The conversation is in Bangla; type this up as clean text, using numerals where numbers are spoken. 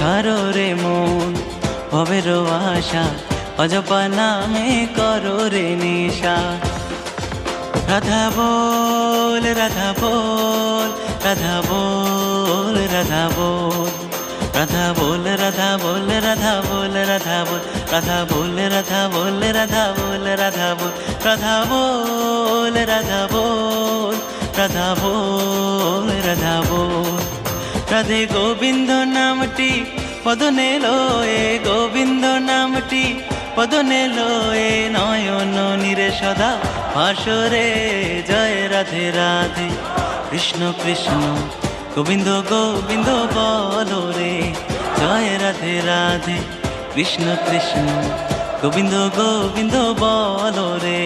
ছাড়ো রে মন ভবের আশা, অজপা নামে করো রে নেশা। রাধা বল রাধা বল, রাধা বল রাধা বল, রাধা বল রাধা বল, রাধা বল রাধা বল, রাধা বল রাধা বল, রাধা বল রাধা বল, রাধা বল রাধা বল, রাধা বল রাধা বল। রাধে গোবিন্দ নামটি পদনে লয়ে, গোবিন্দ নামটি পদনে লয়ে, নয়ন নীরে সদা ভাসরে জয় রাধে রাধে। কৃষ্ণ কৃষ্ণ গোবিন্দ গোবিন্দ বলো রে, জয় রাধে রাধে। কৃষ্ণ কৃষ্ণ গোবিন্দ গোবিন্দ বলো রে।